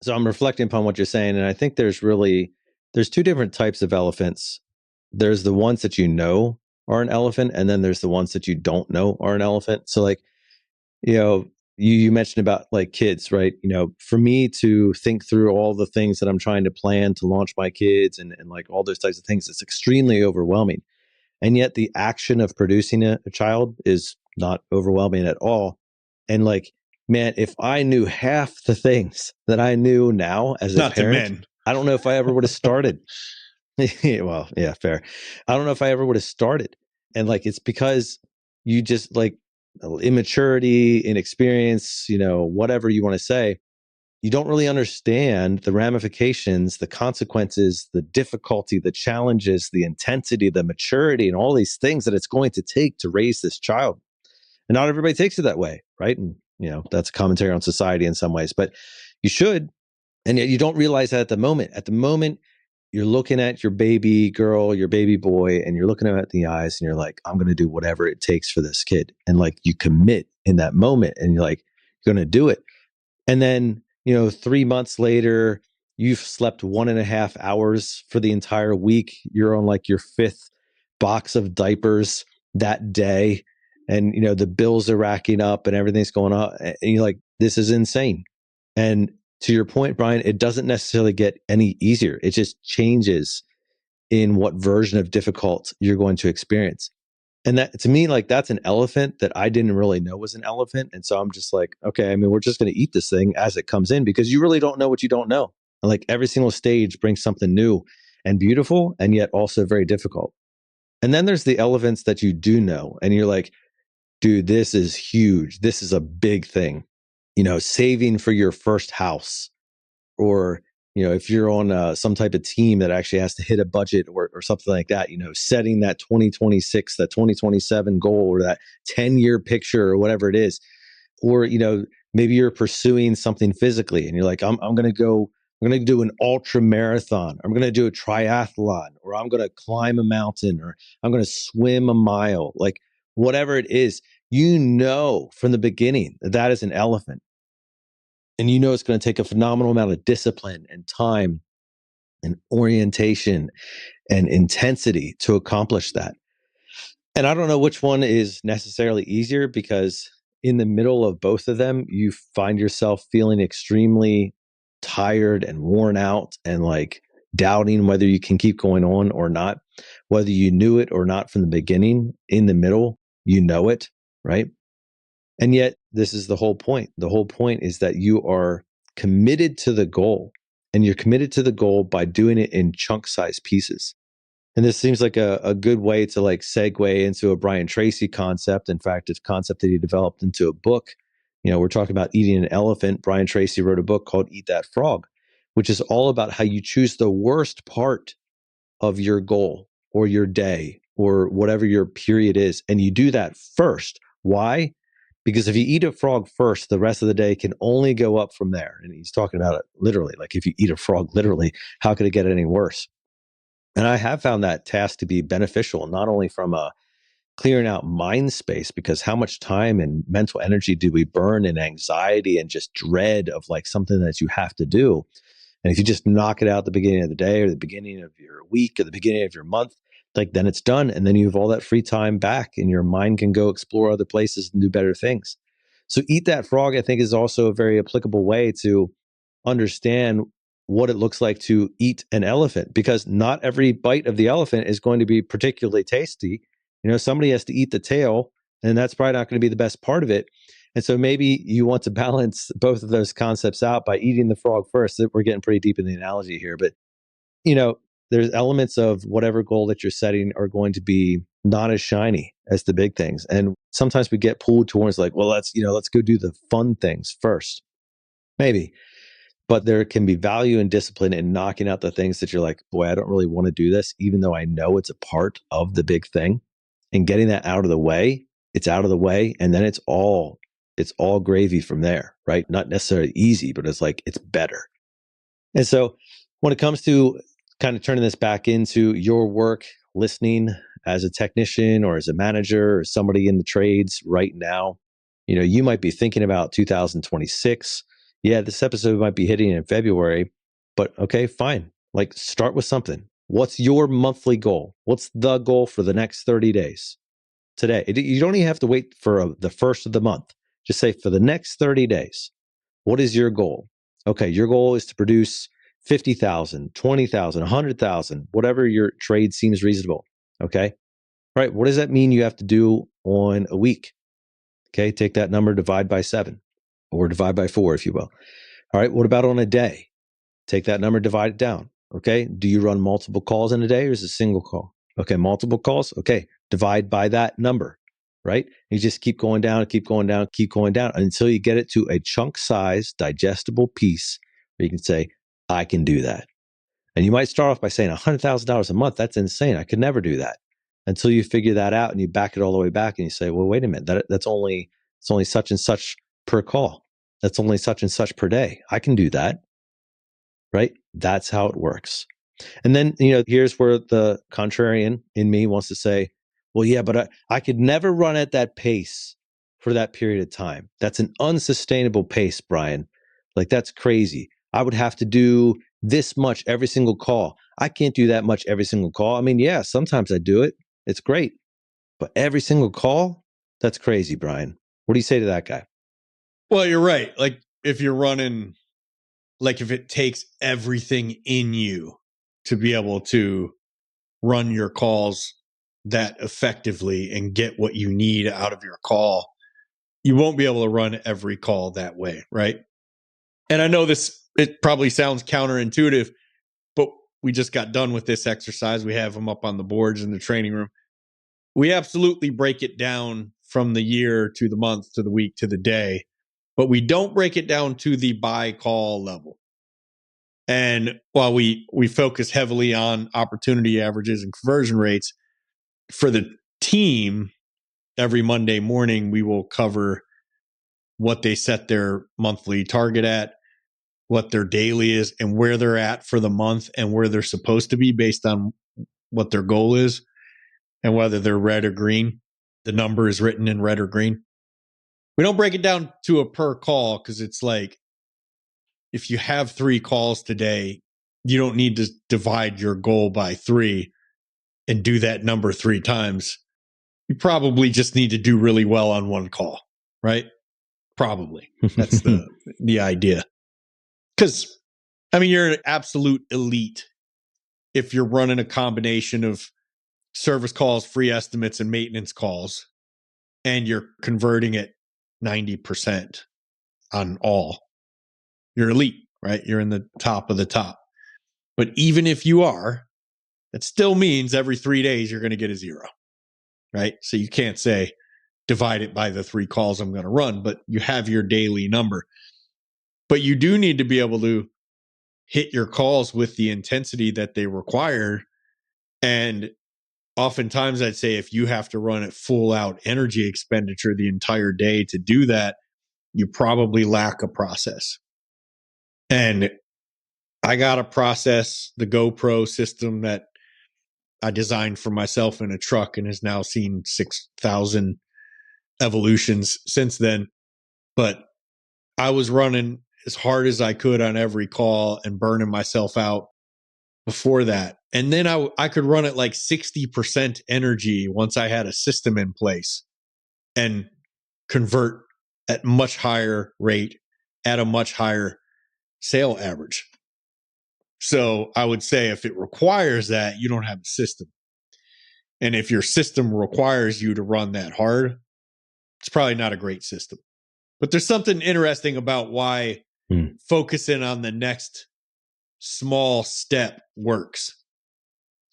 So I'm reflecting upon what you're saying, and I think there's 2 different types of elephants. There's the ones that you know are an elephant, and then there's the ones that you don't know are an elephant. So like, you know, you mentioned about like kids, right? You know, for me to think through all the things that I'm trying to plan to launch my kids and like all those types of things, it's extremely overwhelming. And yet the action of producing a child is not overwhelming at all. And like, man, if I knew half the things that I knew now as a parent, I don't know if I ever would have started. Well, yeah, fair. I don't know if I ever would have started. And like, it's because you just like immaturity, inexperience, you know, whatever you want to say, you don't really understand the ramifications, the consequences, the difficulty, the challenges, the intensity, the maturity, and all these things that it's going to take to raise this child. And not everybody takes it that way, right? And, that's a commentary on society in some ways, but you should. And yet you don't realize that at the moment. At the moment, you're looking at your baby girl, your baby boy, and you're looking at them in the eyes and you're like, I'm going to do whatever it takes for this kid. And like you commit in that moment and you're like, you're going to do it. And then, 3 months later, you've slept 1.5 hours for the entire week. You're on like your 5th box of diapers that day. And, the bills are racking up and everything's going on. And you're like, this is insane. And to your point, Brian, it doesn't necessarily get any easier. It just changes in what version of difficult you're going to experience. And that, to me, like that's an elephant that I didn't really know was an elephant. And so I'm just like, okay, I mean, we're just going to eat this thing as it comes in because you really don't know what you don't know. And like every single stage brings something new and beautiful and yet also very difficult. And then there's the elephants that you do know. And you're like, dude, this is huge. This is a big thing. Saving for your first house, or if you're on some type of team that actually has to hit a budget or something like that, setting that 2026, that 2027 goal or that 10-year picture or whatever it is, or maybe you're pursuing something physically and you're like, I'm going to do an ultra marathon, I'm going to do a triathlon, or I'm going to climb a mountain, or I'm going to swim a mile, like whatever it is, from the beginning that is an elephant. And it's going to take a phenomenal amount of discipline and time and orientation and intensity to accomplish that. And I don't know which one is necessarily easier, because in the middle of both of them, you find yourself feeling extremely tired and worn out and like doubting whether you can keep going on or not, whether you knew it or not from the beginning. In the middle, you know it, right? And yet, this is the whole point. The whole point is that you are committed to the goal, and you're committed to the goal by doing it in chunk-sized pieces. And this seems like a good way to like segue into a Brian Tracy concept. In fact, it's a concept that he developed into a book. We're talking about eating an elephant. Brian Tracy wrote a book called Eat That Frog, which is all about how you choose the worst part of your goal or your day or whatever your period is. And you do that first. Why? Because if you eat a frog first, the rest of the day can only go up from there. And he's talking about it literally. Like if you eat a frog literally, how could it get any worse? And I have found that task to be beneficial, not only from a clearing out mind space, because how much time and mental energy do we burn in anxiety and just dread of like something that you have to do? And if you just knock it out at the beginning of the day or the beginning of your week or the beginning of your month, like then it's done. And then you have all that free time back and your mind can go explore other places and do better things. So Eat That Frog, I think, is also a very applicable way to understand what it looks like to eat an elephant, because not every bite of the elephant is going to be particularly tasty. Somebody has to eat the tail, and that's probably not going to be the best part of it. And so maybe you want to balance both of those concepts out by eating the frog first. We're getting pretty deep in the analogy here, but there's elements of whatever goal that you're setting are going to be not as shiny as the big things. And sometimes we get pulled towards like, well, let's go do the fun things first. Maybe. But there can be value and discipline in knocking out the things that you're like, boy, I don't really want to do this, even though I know it's a part of the big thing. And getting that out of the way, it's out of the way. And then it's all gravy from there, right? Not necessarily easy, but it's like, it's better. And so when it comes to kind of turning this back into your work, listening as a technician or as a manager or somebody in the trades right now, you might be thinking about 2026. Yeah, this episode might be hitting in February, but okay, fine. Like start with something. What's your monthly goal? What's the goal for the next 30 days? Today, you don't even have to wait for the first of the month. Just say for the next 30 days, what is your goal? Okay, your goal is to produce 50,000, 20,000, 100,000, whatever your trade seems reasonable. Okay. All right. What does that mean you have to do on a week? Okay. Take that number, divide by 7 or divide by 4, if you will. All right. What about on a day? Take that number, divide it down. Okay. Do you run multiple calls in a day or is it a single call? Okay. Multiple calls. Okay. Divide by that number, right? You just keep going down, keep going down, keep going down until you get it to a chunk size, digestible piece where you can say, I can do that. And you might start off by saying $100,000 a month. That's insane. I could never do that. until you figure that out and you back it all the way back and you say, well, wait a minute, it's only such and such per call. That's only such and such per day. I can do that, right? That's how it works. And then, here's where the contrarian in me wants to say, well, yeah, but I could never run at that pace for that period of time. That's an unsustainable pace, Brian. Like, that's crazy. I would have to do this much every single call. I can't do that much every single call. I mean, yeah, sometimes I do it. It's great. But every single call, that's crazy, Brian. What do you say to that guy? Well, you're right. Like, if you're running, like if it takes everything in you to be able to run your calls that effectively and get what you need out of your call, you won't be able to run every call that way, right? And I know it probably sounds counterintuitive, but we just got done with this exercise. We have them up on the boards in the training room. We absolutely break it down from the year to the month to the week to the day, but we don't break it down to the by call level. And while we focus heavily on opportunity averages and conversion rates, for the team, every Monday morning, we will cover what they set their monthly target at, what their daily is, and where they're at for the month and where they're supposed to be based on what their goal is and whether they're red or green. The number is written in red or green. We don't break it down to a per call because it's like, if you have 3 calls today, you don't need to divide your goal by 3 and do that number 3 times. You probably just need to do really well on 1 call, right? Probably. That's the idea. Because, I mean, you're an absolute elite if you're running a combination of service calls, free estimates, and maintenance calls, and you're converting at 90% on all. You're elite, right? You're in the top of the top. But even if you are, that still means every 3 days you're going to get a 0, right? So you can't say divide it by the 3 calls I'm going to run, but you have your daily number. But you do need to be able to hit your calls with the intensity that they require. And oftentimes I'd say if you have to run at full out energy expenditure the entire day to do that, you probably lack a process. And I got a process, the GoPro system that I designed for myself in a truck and has now seen 6,000 evolutions since then. But I was running as hard as I could on every call and burning myself out before that. And then I could run at like 60% energy once I had a system in place and convert at much higher rate at a much higher sale average. So I would say if it requires that, you don't have a system. And if your system requires you to run that hard, it's probably not a great system. But there's something interesting about why focusing on the next small step works.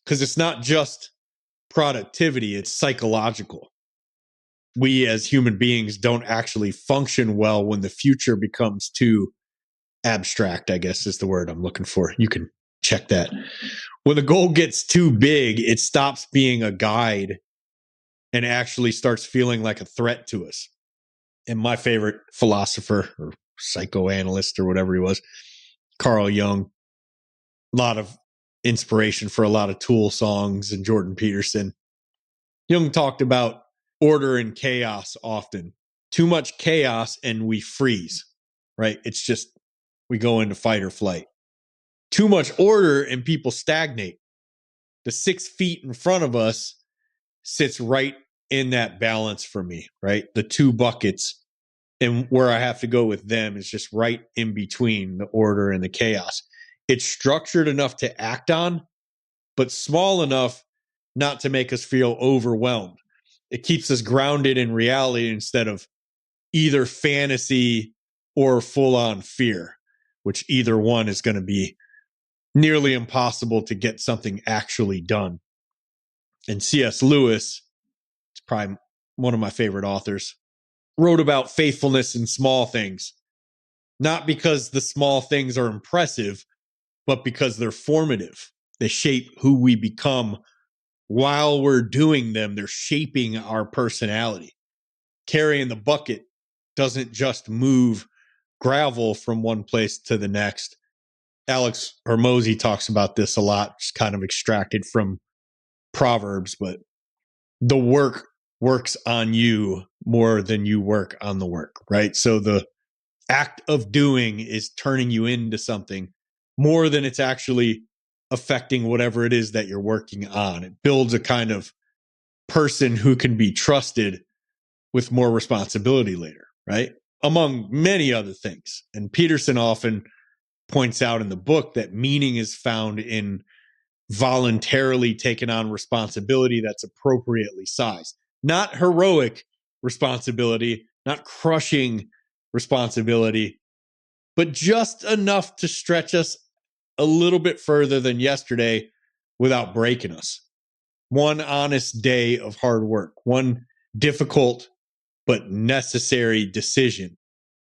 Because it's not just productivity, it's psychological. We as human beings don't actually function well when the future becomes too abstract, I guess is the word I'm looking for. You can check that. When the goal gets too big, it stops being a guide and actually starts feeling like a threat to us. And my favorite philosopher or psychoanalyst or whatever he was, Carl Jung, a lot of inspiration for a lot of Tool songs and Jordan Peterson. Jung talked about order and chaos often. Too much chaos and we freeze, right? It's just, we go into fight or flight. Too much order and people stagnate. The 6 feet in front of us sits right in that balance for me, right? The 2 buckets and where I have to go with them is just right in between the order and the chaos. It's structured enough to act on, but small enough not to make us feel overwhelmed. It keeps us grounded in reality instead of either fantasy or full-on fear, which either one is going to be nearly impossible to get something actually done. And C.S. Lewis, it's probably one of my favorite authors, wrote about faithfulness in small things, not because the small things are impressive, but because they're formative. They shape who we become while we're doing them, they're shaping our personality. Carrying the bucket doesn't just move gravel from one place to the next. Alex Hormozi talks about this a lot, just kind of extracted from Proverbs, but the work works on you more than you work on the work, right? So the act of doing is turning you into something more than it's actually affecting whatever it is that you're working on. It builds a kind of person who can be trusted with more responsibility later, right? Among many other things. And Peterson often points out in the book that meaning is found in voluntarily taking on responsibility that's appropriately sized, not heroic responsibility, not crushing responsibility, but just enough to stretch us a little bit further than yesterday without breaking us. One honest day of hard work, one difficult but necessary decision,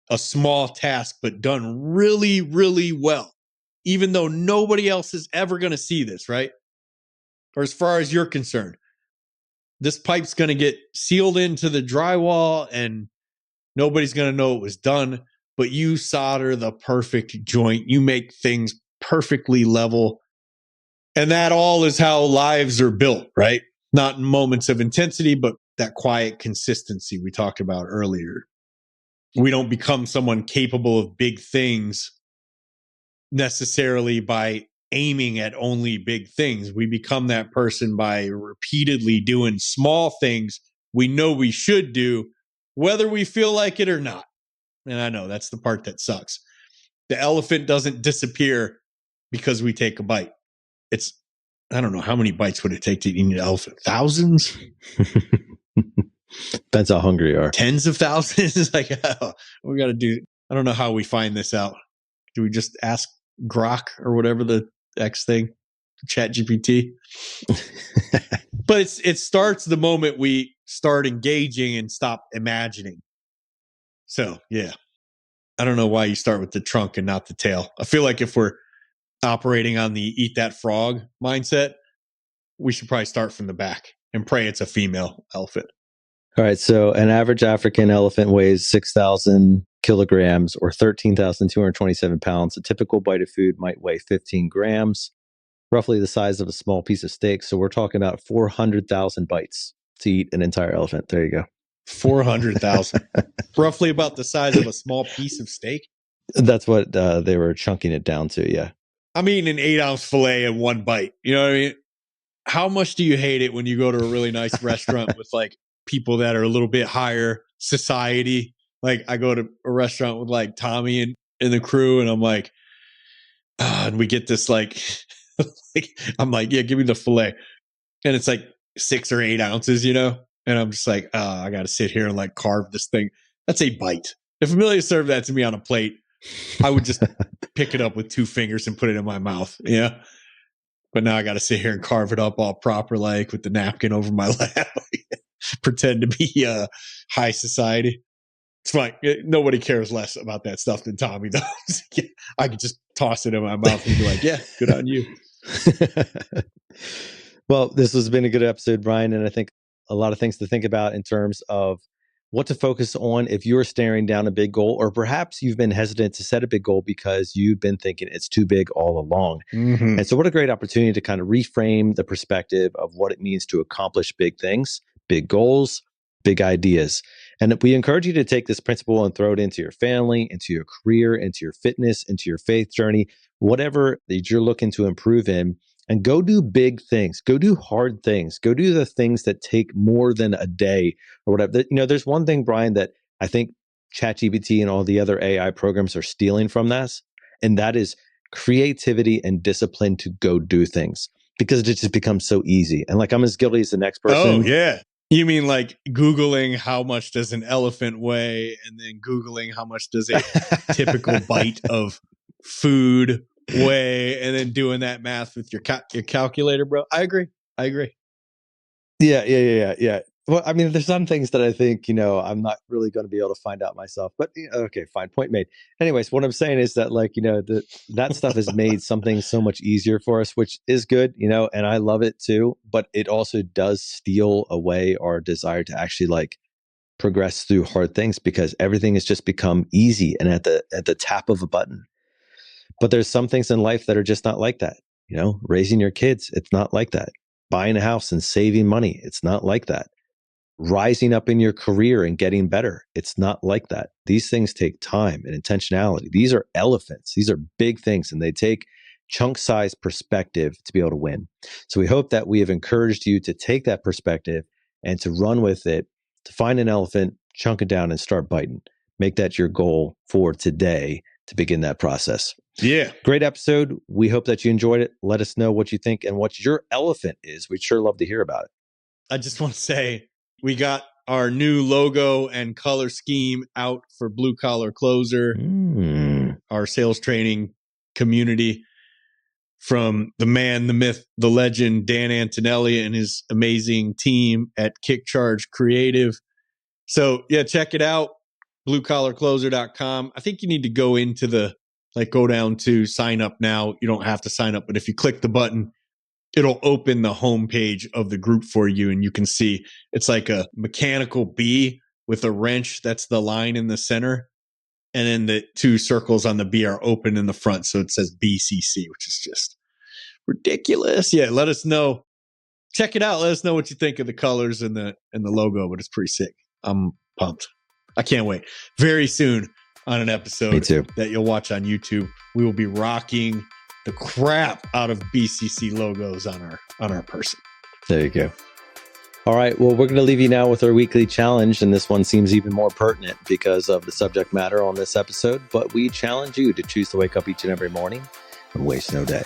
a small task but done really, really well, even though nobody else is ever going to see this, right? Or as far as you're concerned, this pipe's going to get sealed into the drywall and nobody's going to know it was done, but you solder the perfect joint. You make things perfectly level. And that all is how lives are built, right? Not in moments of intensity, but that quiet consistency we talked about earlier. We don't become someone capable of big things necessarily by aiming at only big things. We become that person by repeatedly doing small things we know we should do, whether we feel like it or not. And I know that's the part that sucks. The elephant doesn't disappear because we take a bite. It's, I don't know, how many bites would it take to eat an elephant? Thousands? Depends how hungry you are. Tens of thousands? Like, oh, we got to do, I don't know how we find this out. Do we just ask Grok or whatever the X thing, ChatGPT? But it starts the moment we start engaging and stop imagining. So, yeah. I don't know why you start with the trunk and not the tail. I feel like if we're operating on the eat that frog mindset, we should probably start from the back and pray it's a female elephant. All right. So an average African elephant weighs 6,000 kilograms or 13,227 pounds. A typical bite of food might weigh 15 grams, roughly the size of a small piece of steak. So we're talking about 400,000 bites to eat an entire elephant. There you go. 400,000. Roughly about the size of a small piece of steak. That's what they were chunking it down to. Yeah. I'm eating an 8-ounce filet in one bite. You know what I mean? How much do you hate it when you go to a really nice restaurant with like people that are a little bit higher society? Like I go to a restaurant with like Tommy and the crew, and I'm like, and we get this like, I'm like, yeah, give me the filet. And it's like 6 or 8 ounces, you know? And I'm just like, I got to sit here and like carve this thing. That's a bite. If Amelia served that to me on a plate, I would just pick it up with 2 fingers and put it in my mouth. Yeah. But now I got to sit here and carve it up all proper, like with the napkin over my lap, pretend to be high society. It's fine. Nobody cares less about that stuff than Tommy does. I could just toss it in my mouth and be like, yeah, good on you. Well, this has been a good episode, Brian. And I think a lot of things to think about in terms of what to focus on if you're staring down a big goal, or perhaps you've been hesitant to set a big goal because you've been thinking it's too big all along. Mm-hmm. And so what a great opportunity to kind of reframe the perspective of what it means to accomplish big things, big goals, big ideas. And we encourage you to take this principle and throw it into your family, into your career, into your fitness, into your faith journey, whatever that you're looking to improve in. And go do big things. Go do hard things. Go do the things that take more than a day or whatever. You know, there's one thing, Brian, that I think ChatGPT and all the other AI programs are stealing from this, and that is creativity and discipline to go do things, because it just becomes so easy. And like, I'm as guilty as the next person. Oh, yeah. You mean like Googling how much does an elephant weigh, and then Googling how much does a typical bite of food weigh, and then doing that math with your calculator, bro. I agree. Yeah. Well, I mean, there's some things that I think, I'm not really going to be able to find out myself, but okay, fine. Point made. Anyways, what I'm saying is that that stuff has made something so much easier for us, which is good, and I love it too, but it also does steal away our desire to actually progress through hard things because everything has just become easy and at the tap of a button. But there's some things in life that are just not like that. Raising your kids, it's not like that. Buying a house and saving money, it's not like that. Rising up in your career and getting better, it's not like that. These things take time and intentionality. These are elephants. These are big things, and they take chunk-size perspective to be able to win. So we hope that we have encouraged you to take that perspective and to run with it, to find an elephant, chunk it down, and start biting. Make that your goal for today to begin that process. Yeah. Great episode. We hope that you enjoyed it. Let us know what you think and what your elephant is. We'd sure love to hear about it. I just want to say we got our new logo and color scheme out for Blue Collar Closer, our sales training community, from the man, the myth, the legend, Dan Antonelli and his amazing team at Kick Charge Creative. So yeah, check it out. BlueCollarCloser.com. I think you need to go into go down to sign up now. You don't have to sign up, but if you click the button, it'll open the homepage of the group for you. And you can see it's like a mechanical B with a wrench. That's the line in the center. And then the two circles on the B are open in the front. So it says BCC, which is just ridiculous. Yeah. Let us know. Check it out. Let us know what you think of the colors and the logo, but it's pretty sick. I'm pumped. I can't wait. Very soon on an episode that you'll watch on YouTube, we will be rocking the crap out of BCC logos on our person. There you go. All right. Well, we're going to leave you now with our weekly challenge. And this one seems even more pertinent because of the subject matter on this episode. But we challenge you to choose to wake up each and every morning and waste no day.